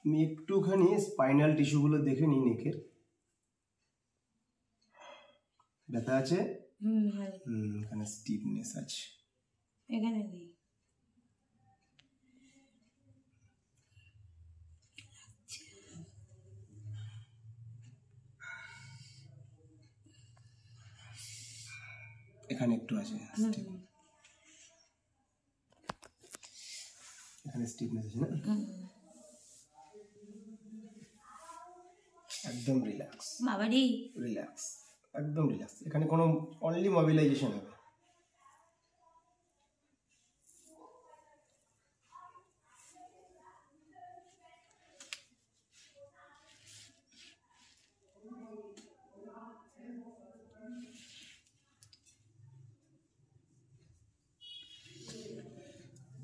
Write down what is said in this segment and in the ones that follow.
আমি একটুখানি স্পাইনাল টিস্যুগুলো দেখে নিই নেকের। ব্যথা আছে? এখানে স্টিফনেস আছে, এখানে নেই। এখানে একটু আছে, এখানে স্টিফনেস আছে না? একদম রিল্যাক্স বাবারি, রিল্যাক্স, একদম রিল্যাক্স। এখানে কোনো অনলি মোবিলাইজেশন হবে।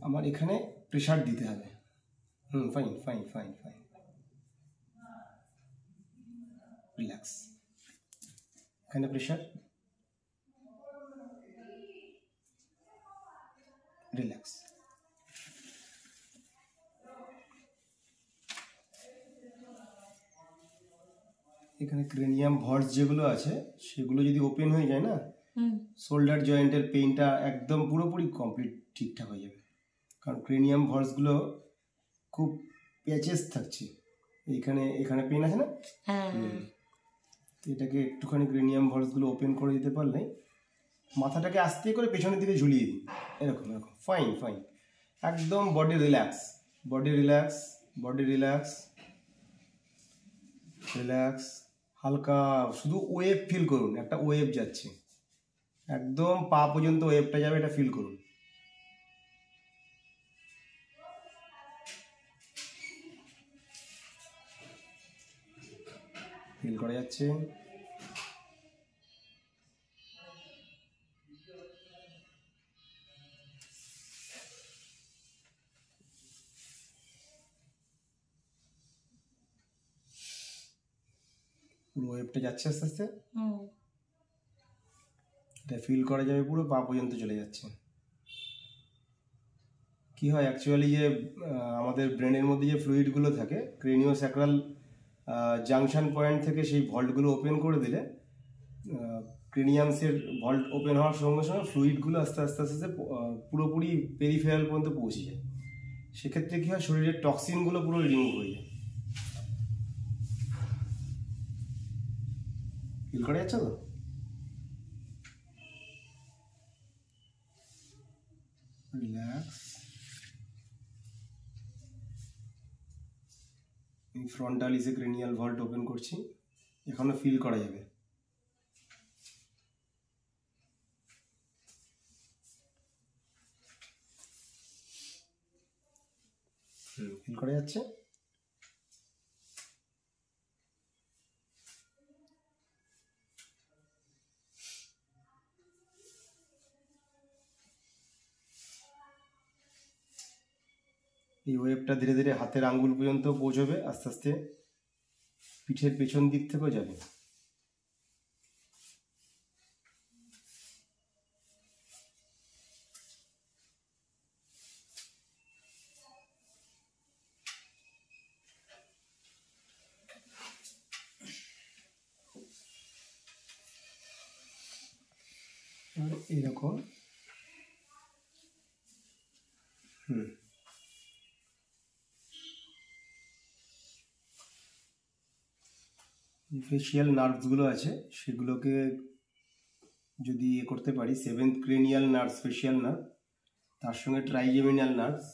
আমার এখানে প্রেশার দিতে হবে। Fine fine fine fine, relax. এখানে প্রেশার, রিল্যাক্স। এখানে ক্রেনিয়াম ভলস যেগুলো আছে সেগুলো যদি ওপেন হয়ে যায় না, শোল্ডার জয়েন্টের পেইনটা একদম পুরোপুরি কমপ্লিট ঠিকঠাক হয়ে যাবে। কারণ ক্রেনিয়াম ভলসগুলো খুব প্যাচেস থাকছে, এখানে এখানে পেইন আছে না, তো এটাকে একটুখানি ক্রেনিয়াম ভলসগুলো ওপেন করে দিতে পারলে মাথাটাকে আস্তে করে পেছনের দিকে ঝুলিয়ে দিই, এরকম এরকম। ফাইন ফাইন, একদম body relax, body relax, body relax, relax. হালকা শুধু ওয়েভ ফিল করুন, একটা ওয়েভ যাচ্ছে একদম পা পর্যন্ত, ওয়েভটা যাবে, এটা ফিল করুন। ফিল করা যাচ্ছে? পুরো ওয়েভটা যাচ্ছে আস্তে আস্তে, এটা ফিল করা যাবে, পুরো পা পর্যন্ত চলে যাচ্ছে। কি হয় অ্যাকচুয়ালি যে আমাদের ব্রেনের মধ্যে যে ফ্লুইডগুলো থাকে, ক্রেনিও স্যাক্রাল জাংশন পয়েন্ট থেকে সেই ভল্টগুলো ওপেন করে দিলে ক্রেনিয়ামসের ভল্ট ওপেন হওয়ার সঙ্গে সঙ্গে ফ্লুইডগুলো আস্তে আস্তে আস্তে আস্তে পুরোপুরি পেরিফেরাল পর্যন্ত পৌঁছে যায়। সেক্ষেত্রে কী হয়, শরীরের টক্সিনগুলো পুরো রিমুভ হয়ে যায়। ফিল করা যাচ্ছে তো? রিল্যাক্স। ফ্রন্টালিসে ক্রেনিয়াল ভল্ট ওপেন করছি, এখনো ফিল করা যাবে। ফিল করা যাচ্ছে? এই ওয়েভটা ধীরে ধীরে হাতের আঙ্গুল পর্যন্ত পৌঁছবে, আস্তে আস্তে পিঠের পেছন দিক থেকেও যাবে। এইরকম ফেশিয়াল নার্ভসগুলো আছে সেগুলোকে যদি করতে পারি, seventh cranial nerves, facial nerve, তার সঙ্গে ট্রাইজেমিনাল নার্ভস,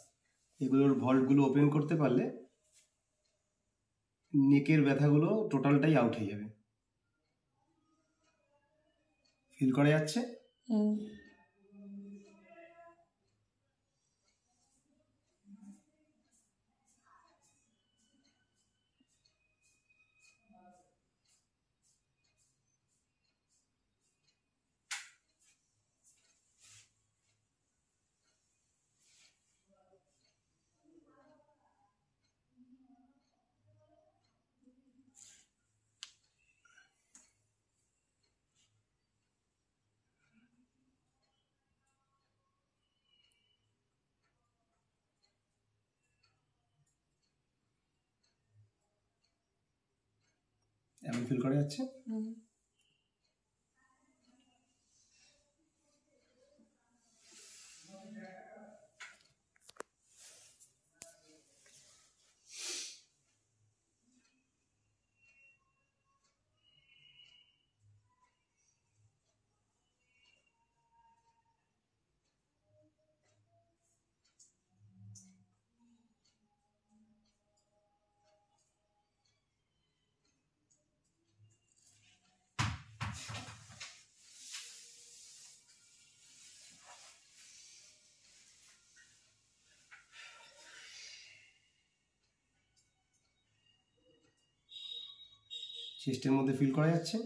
এগুলোর ভল্টগুলো ওপেন করতে পারলে নেকের ব্যথাগুলো টোটালটাই আউট হয়ে যাবে। ফিল করা যাচ্ছে? এখন ফিল করা যাচ্ছে? চেস্টের মধ্যে ফিল করা যাচ্ছে?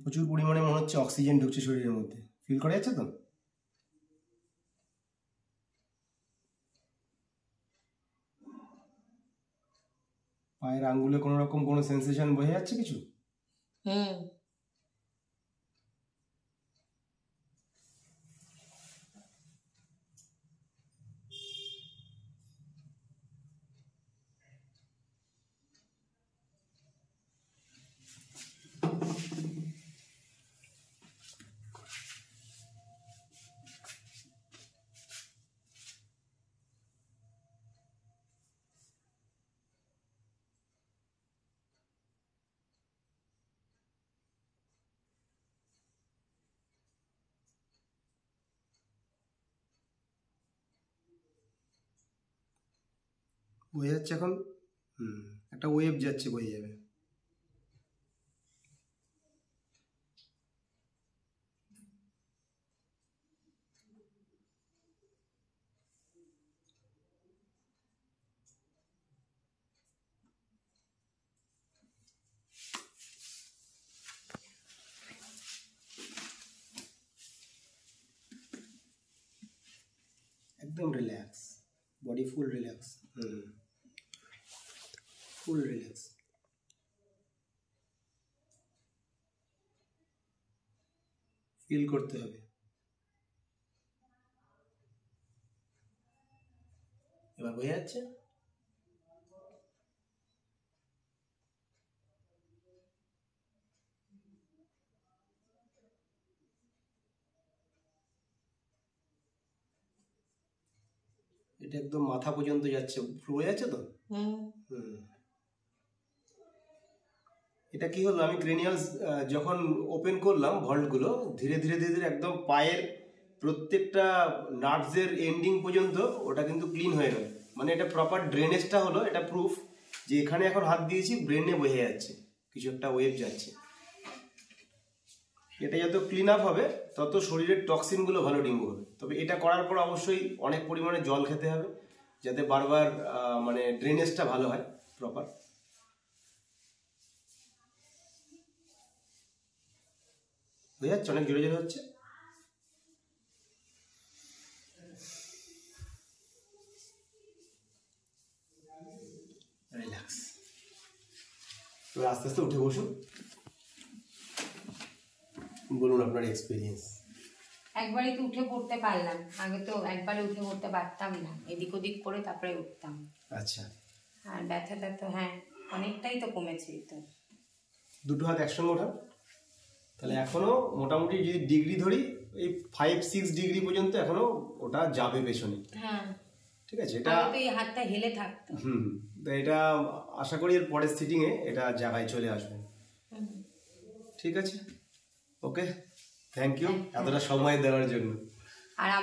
প্রচুর পরিমাণে মনে হচ্ছে অক্সিজেন ঢুকছে শরীরের মধ্যে, ফিল করা যাচ্ছে তো? পায়ের আঙ্গুলে কোনো রকম কোনো সেন্সেশন বোঝা যাচ্ছে কিছু? বোঝা যাচ্ছে এখন? একটা ওয়েভ যাচ্ছে, বোঝা যাবে। একদম রিল্যাক্স, বডি ফুল রিল্যাক্স। ফুল রিল্যাক্স। ফিল করতে হবে। এবার বোঝা যাচ্ছে? এটা একদম মাথা পর্যন্ত যাচ্ছে, বোঝা যাচ্ছে তো? এটা কি হলো, আমি ক্রেনিয়াল যখন ওপেন করলাম ভল্টগুলো, ধীরে ধীরে ধীরে ধীরে একদম পায়ের প্রত্যেকটা নার্ভসের এন্ডিং পর্যন্ত ওটা কিন্তু ক্লিন হয়ে গেল। মানে এটা প্রপার ড্রেনেজটা হলো, এটা প্রুফ যে এখানে এখন হাত দিয়েছি ব্রেনে বোঝা যাচ্ছে কিছু একটা ওয়েভ যাচ্ছে। এটা যত ক্লিন আপ হবে তত শরীরের টক্সিনগুলো ভালো রিমুভ হবে। তবে এটা করার পর অবশ্যই অনেক পরিমাণে জল খেতে হবে, যাতে বারবার মানে ড্রেনেজটা ভালো হয় প্রপার। বোঝা যাচ্ছে? অনেক জোরে জোরে হচ্ছে। রিল্যাক্স। এবার আস্তে আস্তে উঠে বসুন, বলুন আপনার এক্সপিরিয়েন্স। একবারই তো উঠে পড়তে পারলাম, আগে তো একবারে উঠে পড়তে পারতাম না, এদিক ওদিক করে তারপরে উঠতাম। আচ্ছা। আর ব্যথাটা তো হ্যাঁ অনেকটাই তো কমেছে। তো দুটো হাত একসঙ্গে ওঠান, তাহলে এখনো মোটামুটি যদি ডিগ্রি ধরি এই 5-6 ডিগ্রি পর্যন্ত এখনো ওটা যাবে পেছনে। হ্যাঁ ঠিক আছে, এটা এই হাতটা হেলে থাকতো। তো এটা আশা করি এর পরের সিটিংয়ে এটা জায়গায় চলে আসবে। ঠিক আছে, ওকে, থ্যাংক ইউ এতটা সময় দেওয়ার জন্য। আর